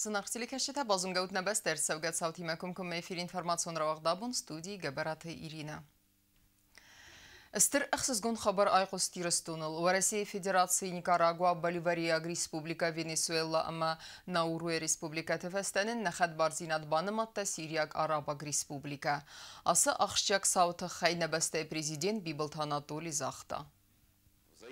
Սնախցիլի քեշետա բազում գաուտ նաբես տերսավ գացավ թիմակում կում էֆիր ինվորմացիոն ռավաղդաբուն ստուդի գաբարաթը Իրինա։ Ստր ըխսզգուն խաբար այխոս տիրստունыл, ու Россия Федерации Никарагуа, Боливария, Республика Венесуэла, ама Науру Республика Тефестенин, нахад барзинат банаматта Сирияк Арабаг Республика. Асы ахшчак сауты хайнабастай президент Биболт Анатолий Захта.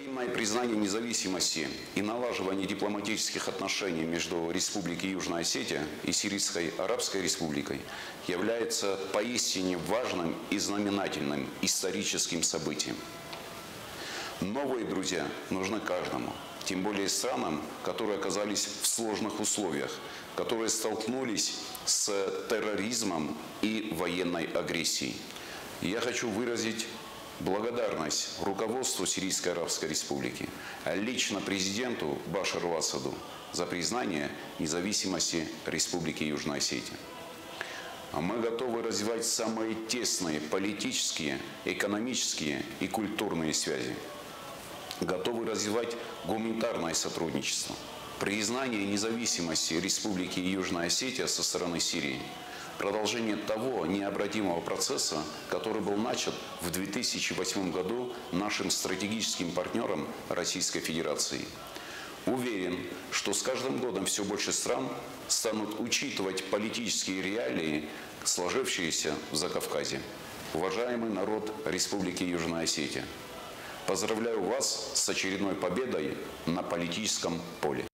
Взаимное признание независимости и налаживание дипломатических отношений между Республикой Южная Осетия и Сирийской Арабской Республикой является поистине важным и знаменательным историческим событием. Новые друзья нужны каждому, тем более странам, которые оказались в сложных условиях, которые столкнулись с терроризмом и военной агрессией. Я хочу выразить благодарность руководству Сирийской Арабской Республики, а лично президенту Башару Асаду за признание независимости Республики Южная Осетия. Мы готовы развивать самые тесные политические, экономические и культурные связи. Готовы развивать гуманитарное сотрудничество. Признание независимости Республики Южная Осетия со стороны Сирии – продолжение того необратимого процесса, который был начат в 2008 году нашим стратегическим партнером Российской Федерации. Уверен, что с каждым годом все больше стран станут учитывать политические реалии, сложившиеся в Закавказье. Уважаемый народ Республики Южная Осетия, поздравляю вас с очередной победой на политическом поле.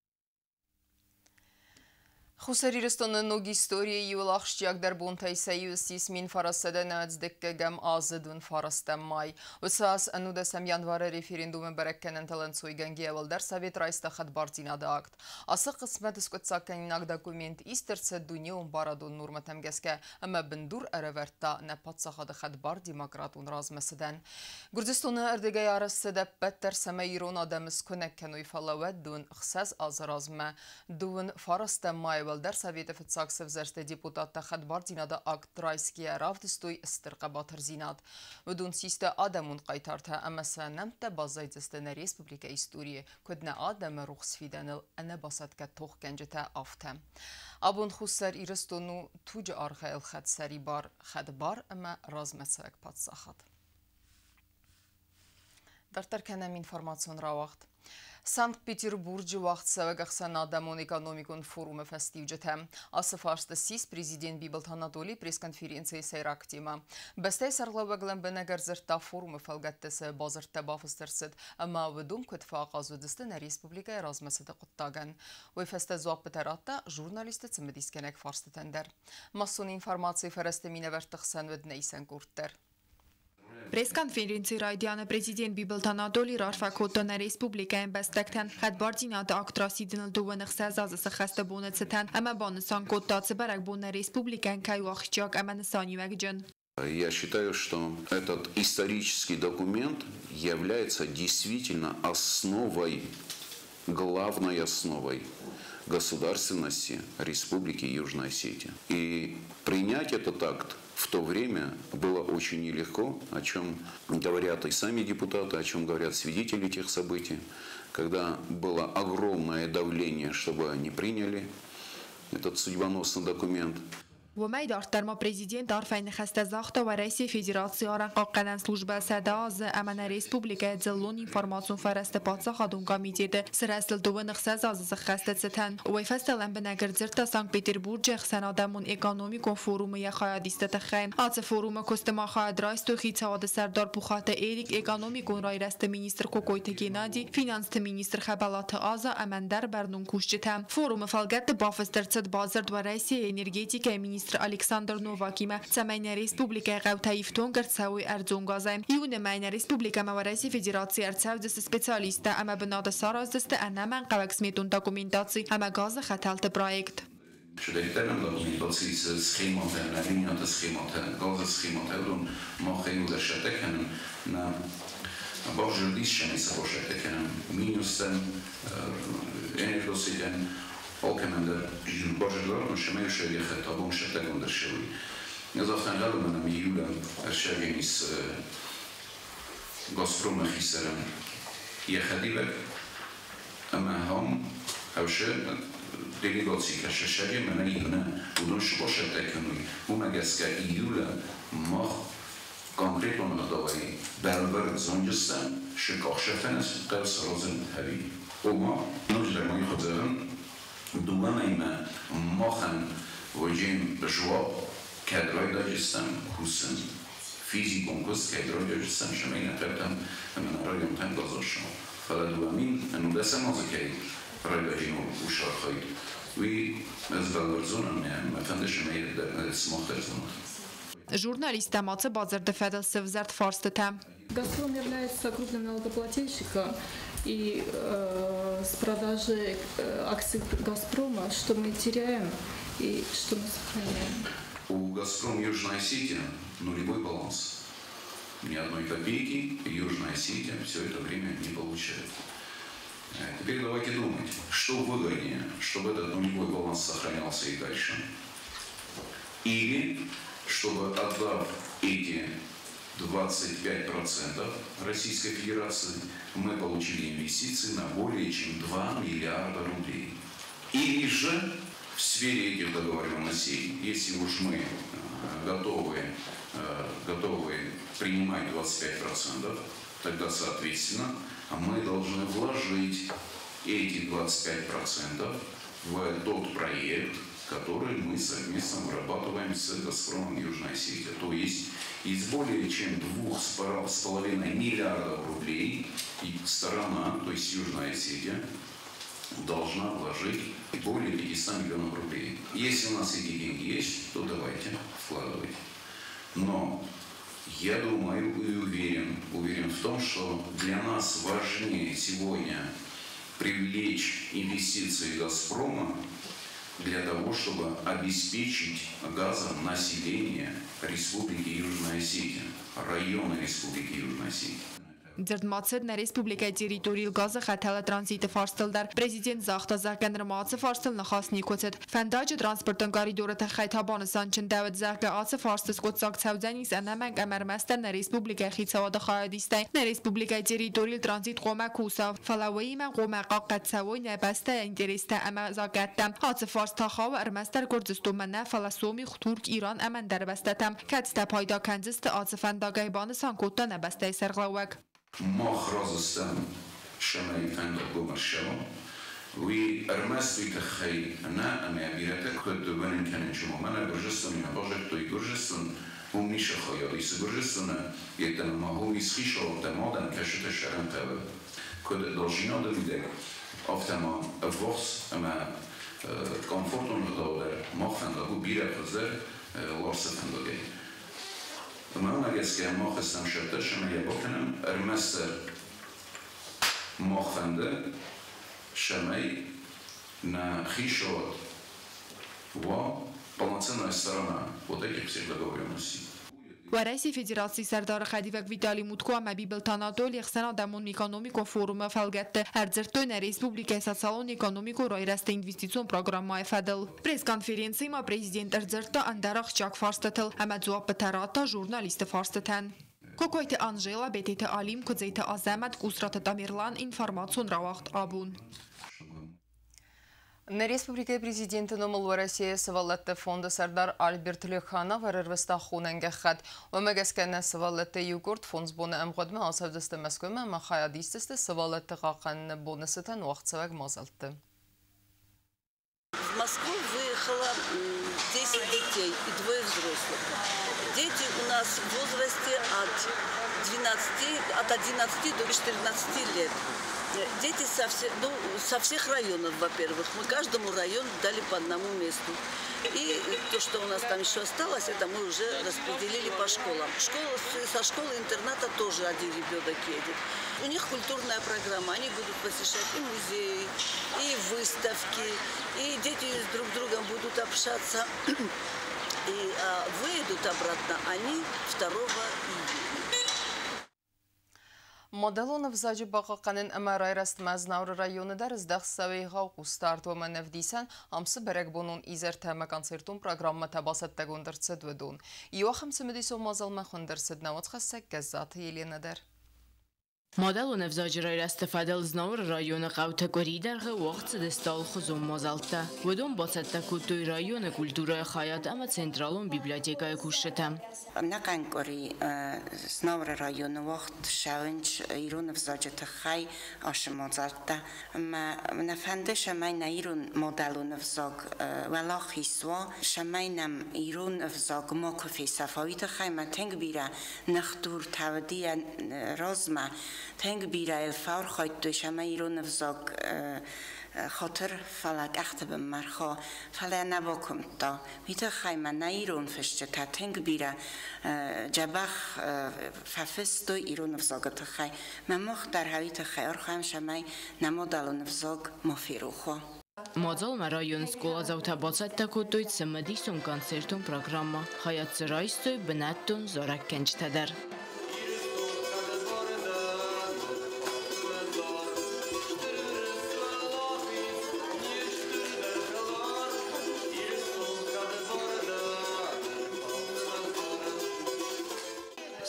Խուսերիրստոնը նոգ իստորիայի ու լախշճակ դարբուն թայսայուսիս մին ֆարասեդեն ածդեկկեգամ ազդուն ֆարաստեմ մայ։ Ուսաս անուդեսեմ յանվարը ռեֆերենդումը բրեքեն ընտելենցոյ գանգի ավլդար սավետ ռայստախատ բարձինադը ակտ։ Асы қысмет սկөтсակենինակ դոկումент истерце դունյում բարադուն նուրմըտեմ գեսկե ըմը բնդուր әрևերտա նապացախады խատ бар դիմակրատուն ռազմեսդեն։ Գուրդիստոնը արդեգայ արասսեդը պետտեր սեմե իրոն ադամս կոնեկքեն ու իվալավետ դուն խսես ազրազմը դուն ֆարաստեմ մայ Վալդար Սավետը ֆծակսև զերստե դիպուտատը խadբարձինադը ակտրայսկի արավդստույ ստրկաբաթր զինատ։ Վդուն սիստը ադամուն qaytartə əməsə nəmtə bazaycıstənə Respublika istoriye ködnə adamı ruxsfidənil ənə basatkə tox gəncətə aftə. Abun xusser iristonu tuc arxayıl xədsəri bar xədbar əmə razmətsəvək patsaxat. Dartarkənəm informasyon ravaqt. Санкт-Петербурге вақытсавы ғақсан адамон экономикон форумы фестивджеті. Асы фарсты сис президент Биболт Анатолий пресс-конференции сайрак тема. Бәстай сарлауы гләмбіні гәрзіртта форумы фәлгәттісі базыртта бафыстырсыд, әма вүдум көтфа ағазудысты на республика размасыды құттаган. Ой фесті зуап бітаратта журналисті цімідискенек фарсты тәндер. Масон информации фәресті мине вәртіқсан вәднейсен күрттер. Пресс-конференции Райдиана президент Биболт Анатолий Рарфакотона Республикаен бәстәктән хәдбардинаты актрасидын дуынық сәзазысы хәсті бонецетән, әмә банысан коттасы бәрәк бонна республикаен кайуақчак әмәнісани вәгджін. Я считаю, что этот исторический документ является действительно основой, главной основой государственности Республики Южная Осетия. И принять этот акт в то время было очень нелегко, о чем говорят и сами депутаты, о чем говорят свидетели тех событий, когда было огромное давление, чтобы они приняли этот судьбоносный документ. وماید آرترما پرزیدنت آرفین خسته زاخته و رئیس فدراسیون قاقنن سلوجبه سداز امن ریسپوبلیکا زلون اینفورماسیون فرست پاتسا خادون کمیته سراسل دوون خساز از خسته ستن و فستلن به نگرزرت سانک پتربورگ خسن آدمون اکانومیک و فروم یا خیادیست تخیم آت فروم کستما خیاد رایست و خیتاد سردار بخات ایریک اکانومیک و رای رست مینیستر کوکویت گنادی فینانس مینیستر خبالات آزا امن در برنون کوشتم فروم فلگت بافسترت بازرد و رئیس انرژتیک مینیستر Aleksandr Novakime Цемейна Республика Гавтаифтон Герцауи Эрдзунгазаем Юне Мейна Республика Мавареси Федерации Эрцавдес специалиста Ама Бенада Сараздесте Анаман Qavexmetun dokumentacji Ама Газа Хаталте проект. Շուտերն դոկումենտացի սխեմատը, նավինյատը սխեմատը, գազը սխեմատը, որում մոխեին ու դաշտեք են նա բաժրդիս շենիսը բոշետեք են մինուսն էներգոսիդեն Okemende Bajadların şemeşe yexetabon şetegon derşevi. Yazaftan galımın miyulan erşevenis Gazprom xiseren yexedibek ama ham Hawsze delegacji kaszeszebie menajne unosi poszedeknui umegeska iule mach konkrétan nadawai belver zonjeszem szykachsefenes tevsz rozen hevi. Oma nojdermai hodzeren dugameime machen vojim bejwa kedroj dajistem husen fizikonkus kedroj dajistem shemeina tertem menarajon tem gazosho. Faladuamin enudesem azekei rajdaino usharchait. Журналистам Базар Феделсов Зарт Форстета. «Газпром» является крупным налогоплательщиком, и с продажи акций «Газпрома» что мы теряем и что мы сохраняем. У «Газпром» Южная Осетия нулевой баланс. Ни одной копейки Южная Осетия все это время не получает. Теперь давайте думать, что выгоднее, чтобы этот нулевой баланс сохранялся и дальше. Или, чтобы отдав эти 25% Российской Федерации, мы получили инвестиции на более чем 2 миллиарда рублей. Или же в сфере этих договоренностей, если уж мы готовы принимать 25%, тогда, соответственно, мы должны вложить эти 25% в тот проект, который мы совместно вырабатываем с «Газпромом» Южной Осетии. То есть из более чем 2,5 миллиардов рублей сторона, то есть Южная Осетия, должна вложить более 500 миллионов рублей. Если у нас эти деньги есть, то давайте вкладывать. Но я думаю и уверен в том, что для нас важнее сегодня привлечь инвестиции «Газпрома» для того, чтобы обеспечить газом население Республики Южная Осетия, района Республики Южная Осетия. Ձերդմացերն Ռեսպուբլիկայի տերիտորիալ գազը խաթալը տրանզիտը ֆարստելդար Պրեզիդենտ Զախտազական ռմացը ֆարստել նխասնիկոցետ Ֆենդաջը տրանսպորտն կարիդորը թխայթաբանը սանչնդավետ զարկը ացը ֆարստս կոցակ ցավձանիս անամանք ամերմաստերն Ռեսպուբլիկայի խիցավադը խայադիստային Ռեսպուբլիկայի տերիտորիալ տրանզիտ qomaq հուսավ ֆալավեիմը qomaq աղկացավոյ նեբաստա ինտերեստա ամազակատտա ացը ֆարստախավը արմաստեր գործստումնա ֆալասոմի խտուրք Իրան ամանդարբաստատամ կացտա փայդա քանձստը ացը Ֆենդագայ բանը սանկոտա նեբաստայ սերղլավակ مخ رازستان شمالی فندق گمرشوا وی ارمستی تخیل نه اما بیرته کد دوباره کنن شما من گرجستانی نباشه توی گرجستان هم میشه خیالی س گرجستان یک دن ما هم میسخیش رو تمادن کشت شرم تبه کد داشینا دلیده افتما افوس اما کامفورتون داور مخ فندقو بیره فزر لارس فندقی ما نگست که ما خستم شده شما یه بکنم ارمستر مخفنده شمای نخیشات و полноценная сторона вот этих всех договоренностей. Россия Федерации Сардара Хадивак Виталий Мутко Амабибл Танатол Яхсана Дамон Экономико форума Фалгатте Эрдзертойна Республика Социалон Экономико Ройраста инвестицион программа Фадел. Пресс-конференции ма президент Эрдзерта Андарах Чак Фарстател Амадзуа Патарата журналисты Фарстатен. Кокойте Анжела Бетете Алим Кудзейте Азамат Кусрата Тамирлан информацион Равахт Абун. На Республике президенты Номал Россия Савалетте фонда Сардар Альберт Леханов Рервеста Хуненгехат. Омегаскене Савалетте Югурт фонд сбона Амгодме Асавдесте Москве Махаядистесте Савалетте Хакан Бонесетен Уахцевек Мазалте. В Москву выехало 10 детей и 2 взрослых. Дети у нас в возрасте от 11 до 14 лет. Дети со всех районов, во-первых. Мы каждому району дали по одному месту. И то, что у нас там еще осталось, это мы уже распределили по школам. Со школы-интерната тоже один ребенок едет. У них культурная программа. Они будут посещать и музеи, и выставки. И дети друг с другом будут общаться. И выйдут обратно они 2 июня. Модалон в заджи бақақанын амарай растмаз навр районы дар издах савейға қустарт ва маневдисан амсы берек бонун изер тема концертун программа табасат тагондырцед ведун. Иоахам сымедисо мазалма хундырцед навод хассак газзаты Елена дар. مادل و نفزاجرای استفاده زنور رایون قوتکوری در وقت دستال خزوم مازالتا و دوم باست کودوی رایون کلتورای خیاط اما سنترالون بیبلیوتکای کوشتم. نکنگوری زنور رایون وقت شونج ایرون نفزاجت خی آش مازالتا ما نفنده شمای نیرون مدل و نفزاگ ولا خیسوا شمای نم ایرون نفزاگ ما کفی صفایت خی ما تنگ بیره نخدور تودی رازمه تنگ بیره الفور خواهد دوش همه ایرون نفزاگ خاطر فلک اختب مرخا فلا نباکم تا میته خیمه نه ایرون فشته تا تنگ بیره جبخ ففس دو ایرون نفزاگت خی من مخ در هویت خیار خواهم شمه نمادل نفزاگ مفیرو خواه مازال مرایون سکولا زوتا باست تکودوی سمدی سون کنسرتون پروگراما خیاط سرایستوی بناتون زورک کنج تدر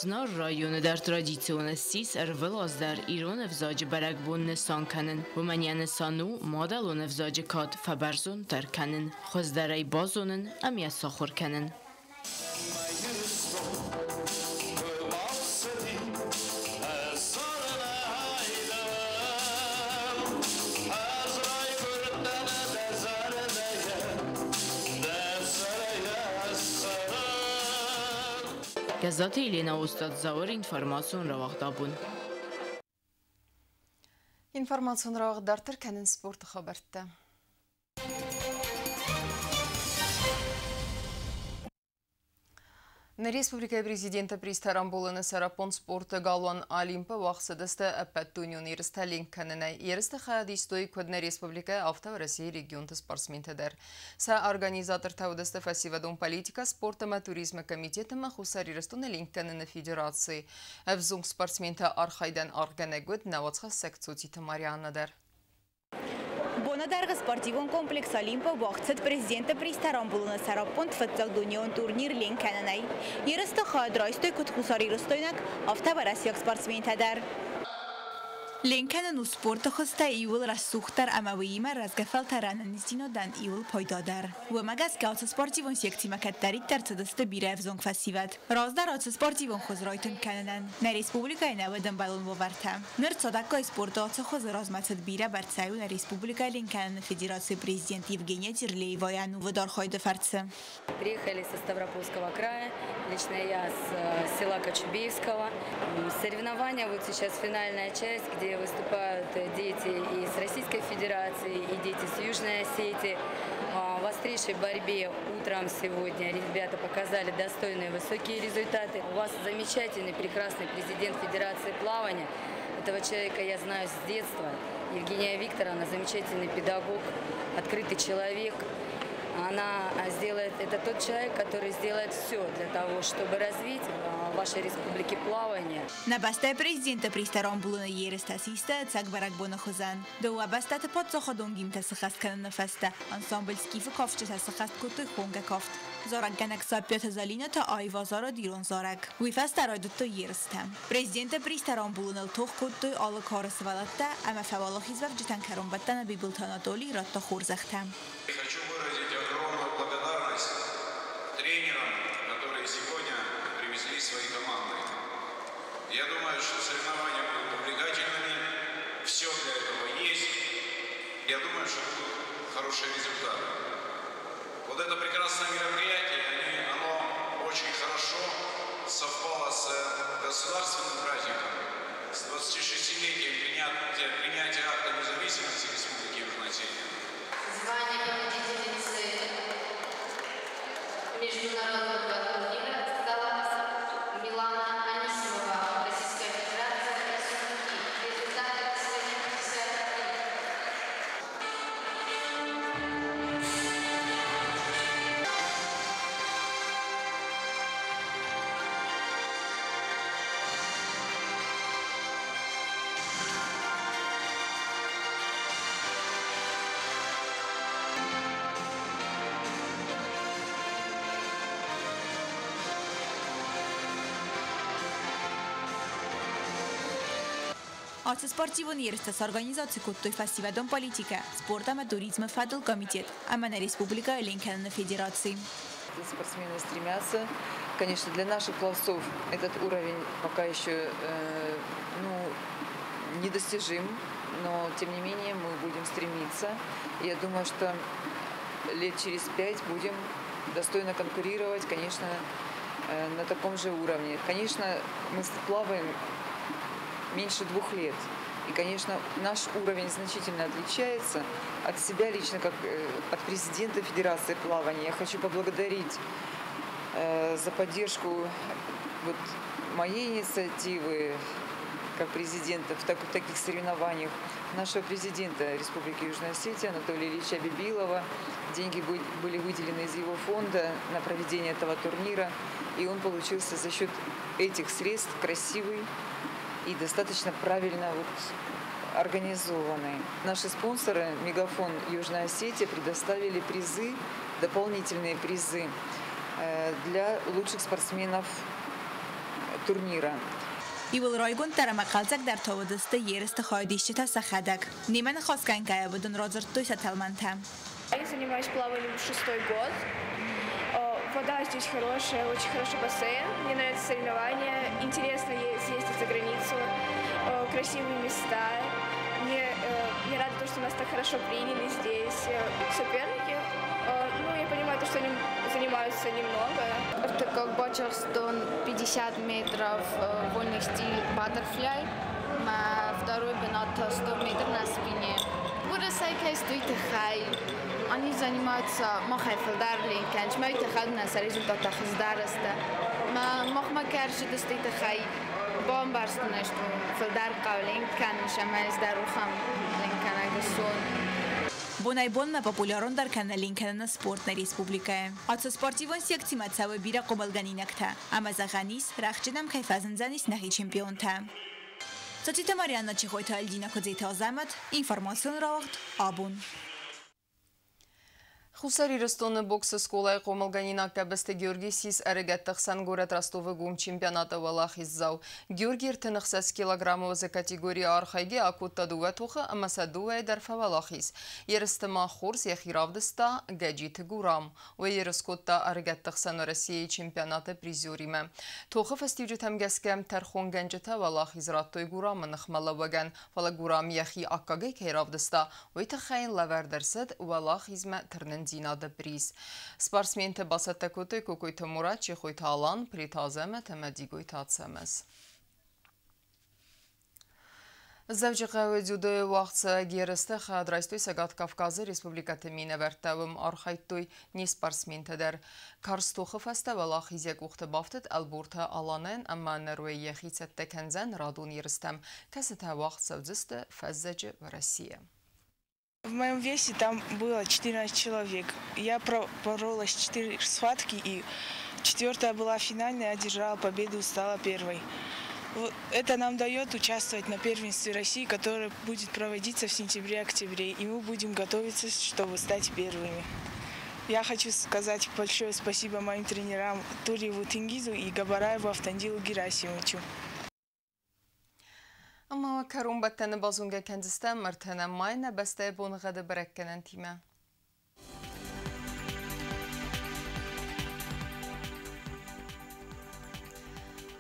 زنار رایون در ترادیسیون سیس ارولاز در ایران افزاج برگبون نسان کنن و منیان سانو مادل و افزاج کاد فبرزون تر کنن خوز درای بازونن امی ساخور کنن گزارش ایلینا استاد زاور اینفورماسیون را وقت دابون. اینفورماسیون را وقت در ترکنن سپورت خبرته. На республика президента пристарам болыны сарапон спорта галуан Олимпа вақсыдысты әппәттунион ерісті линкканына. Ерісті қадистой көдіне республика авто Россия регионты спортсментедер. Са организатор таудысты фасивадон политика спорта ма туризма комитеті ма хусар ерістуны линкканына федерации. Әвзун спортсменті архайдан арғаны гөд навацқа секцияти Марианнадер. Бонодарғы спортивон комплекс Олимпа вақытсыд президенті пристарам болыны сарапон тфатсал дунион турнир ленканынай. Ерісті қадрайстой күтқусар ерістойнак автоба Россияк спортсментадар. Ленканын у спорта хоста июл рассухтар амавиима разгафал тарананистино дан июл пайдадар. و مگس که آت سپورتیون سیکتی مکتری در تدست بیره افزونگ فسیود. رازدار آت سپورتیون خوز رایتن کننن. نه ریسپوبلیکای نودن بالون وورتم. نر صدقای سپورت آت خوز رازمتد بیره برتسایون ریسپوبلیکای لینکنن فедерации президент Евгения Терлеевая و دار خواهد فرتسم. Приехали со Ставропольского края, лично я с села Кочубеевского. Соревнования, вот сейчас финальная часть, где выступают дети из Российской Федерации и дети с Южной Осетии. В острейшей борьбе утром сегодня ребята показали достойные высокие результаты. У вас замечательный, прекрасный президент Федерации плавания. Этого человека я знаю с детства. Евгения Викторовна, замечательный педагог, открытый человек. Она сделает, это тот человек, который сделает все для того, чтобы развить в вашей республике плавание. На басте президента пристарам булуна ерестасиста цак баракбона хозан. До баста подсохо донгим тасахаскан нафаста. Ансамбль скиф кафча тасахаст коты хонга кафт. Зарак ганак сапят залина та айвазара дирон зарак. Вифаста райдто ерестам. Президента пристарам булуна тох коты ала карасвалатта, ама фавалахиз вавжитан каромбаттана бибултанатоли ратта хорзахтам. Хочу выразить огромную благодарность тренерам, которые сегодня привезли свои команды. Я думаю, что соревнования будут увлекательными, все для этого есть. Я думаю, что будут хорошие результаты. Вот это прекрасное мероприятие, оно очень хорошо совпало с государственным праздником, с 26-летием принятия акта независимости Республики Южная Осетия. Звание победительницы международного турнира досталось Милана Анисимова, Российская Федерация и Сундуки. Результаты 53. Ացսպարտիվոն երստաս организации կոտտոյ фестивалом политика, спортом и туризма федерал комитет, Амана Республика Ленканна Федерации. Спортсмены стремятся. Конечно, для наших пловцов этот уровень пока еще недостижим, но тем не менее мы будем стремиться. Я думаю, что лет через 5 будем достойно конкурировать, конечно, на таком же уровне. Конечно, мы плаваем меньше 2 лет. И, конечно, наш уровень значительно отличается от себя лично, как от президента Федерации плавания. Я хочу поблагодарить за поддержку моей инициативы как президента в таких соревнованиях нашего президента Республики Южная Осетия Анатолия Ильича Бибилова. Деньги были выделены из его фонда на проведение этого турнира, и он получился за счет этих средств красивый и достаточно правильно организованный. Наши спонсоры Мегафон Южная Осетия предоставили призы, дополнительные призы для лучших спортсменов турнира. Իվել ռայգոն տարամակալցակ դար թովոդստը երստը խայդիշչիթա սախադակ. Նիման խոսկանքայը будун розыртуй саталманта. Я занимаюсь плаванием 6-й год. Вода здесь хорошая, очень хороший бассейн. Мне нравятся соревнования. Интересно съездить за границу. Красивые места. Мне рада, что нас так хорошо приняли здесь. Соперники, я понимаю, что они занимаются немного. Это как бочерстон 50 метров вольный стиль баттерфляй. Второй бенат 100 метров на спине. Они занимаются махайфелдар ленканч, майтахад на результат ахздараста. Махмакарши дастайтахай бомбарстна, что фелдар кавленкан шамайс дарухам ленканайдасон. Бонайбонна популярон дар каналинкана спортна республикая. Ацспортивон секци мацавы бира қобалганинакта. Амазағанис рахчинам хайфазанзанис нахи чемпионта. Социта Марианна Чехойта Альдина Кодзейта Азамат, информацион равахт, Абун. Խուսար իրստոնը բոքսը սկոլայի қոմылғանինակ կәбісті Գյորգի սիս әрігәттіқсан գորет Ростовы գում чемпионата валахиз зау. Գյորգի іртінықсас килограммовызы категория архайге акутта дуға тұқы амаса дуға дәрфа валахиз. Ерістіма хорс яхиравдыста гәджиті гурам. Ой еріскотта әрігәттіқсан Россия чемпионаты призориме. Тұқы фестивжі тәмгәскәм тәрхон гәнжіті валахиз раттой гурамы нықмалы вәгән. Фала гурам яхи аққаге кейравдыста. Ой тіқайын лавәрдірсід валахизмә түрнін Динада приз. Спортсменте басатта көтой көкөйті мұрат чехойты алан притаземі тәмәдигойты атсамыз. Завжыға өдюді уақытсы герісті қадрайстой Сагат Кавказы Республикаты мені вәрттәуім архайттой не спортсментедер. Карстохы фестивалах изек уқты бафтыд әлборты аланын, әмма нәруе ехицетті кәнзен радун ерістім. Кәсіті уақыт сәудзісті фәззәжі в России. В моем весе там было 14 человек. Я боролась 4 схватки, и 4-я была финальная, одержала победу, стала первой. Это нам дает участвовать на первенстве России, которое будет проводиться в сентябре-октябре, и мы будем готовиться, чтобы стать первыми. Я хочу сказать большое спасибо моим тренерам Туриеву Тенгизу и Габараеву Автандилу Герасимовичу. Ama karun battani bazunga kendistem mırtana mayna beste bonğadı bırakkenen time.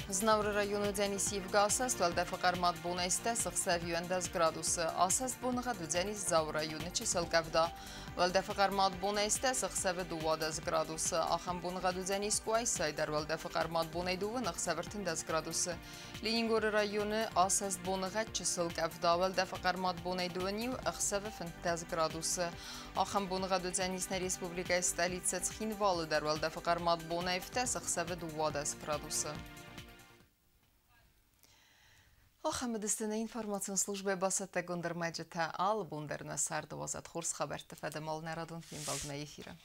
Znavr rayonu Deniz Yevgasa stvalda faqarmat bonayste 90 gradusu asas bonğadı Deniz Zavr rayonu çeselgavda. Valda faqarmat bonayste 92 gradusu axam bonğadı Deniz Kuaysay dar valda faqarmat bonaydu 90 gradusu. Leningor rayonu asas bonğat çeselgavda valda faqarmat bonaydu 90 gradusu. Axam bonğadı Deniz Respublika stolitsa Txinvalı dar valda faqarmat bonayfte 92 gradusu. Ахамедистина информацион службе басатта гондармаджата ал бундерна сар 12 хорс хабар тфадамал нарадон фин балдна эфира.